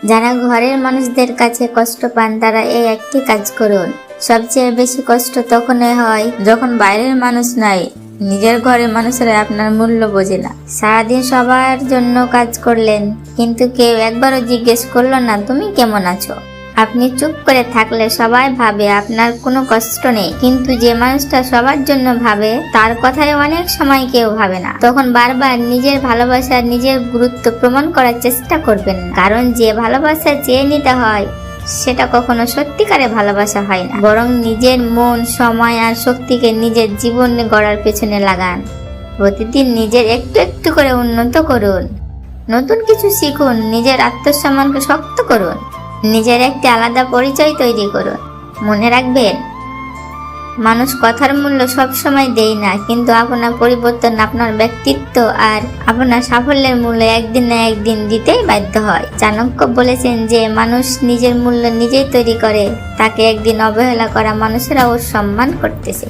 যারা ঘরের মানুষদের কাছে কষ্ট পান তারা এই একটি কাজ করুন। সবচেয়ে বেশি কষ্ট তখনই হয় যখন বাইরের মানুষ নাই, নিজের ঘরের মানুষেরা আপনার মূল্য বোঝে না। সারাদিন সবার জন্য কাজ করলেন, কিন্তু কেউ একবারও জিজ্ঞেস করলো না তুমি কেমন আছো। আপনি চুপ করে থাকলে সবাই ভাবে আপনার কোনো কষ্ট নেই, কিন্তু যে মানুষটা সবার জন্য ভাবে তার কথায় অনেক সময় কেউ ভাবে না। তখন বারবার নিজের ভালোবাসার নিজের গুরুত্ব প্রমাণ করার চেষ্টা করবেন না, কারণ যে ভালোবাসা চেয়ে নিতে হয় সেটা কখনো সত্যিকারের ভালোবাসা হয় না, বরং নিজের মন, সময় আর শক্তিকে নিজের জীবনে গড়ার পেছনে লাগান। প্রতিদিন নিজের একটু একটু করে উন্নত করুন, নতুন কিছু শিখুন, নিজের আত্মসম্মানকে শক্ত করুন, নিজের একটি আলাদা পরিচয় তৈরি করুন। মনে রাখবেন, মানুষ কথার মূল্য সব সময় দেয় না, কিন্তু আপনার পরিবর্তন, আপনার ব্যক্তিত্ব আর আপনার সাফল্যের মূল্য একদিন না একদিন দিতেই বাধ্য হয়। চাণক্য বলেছেন যে মানুষ নিজের মূল্য নিজেই তৈরি করে, তাকে একদিন অবহেলা করা মানুষেরাও সম্মান করতেছে।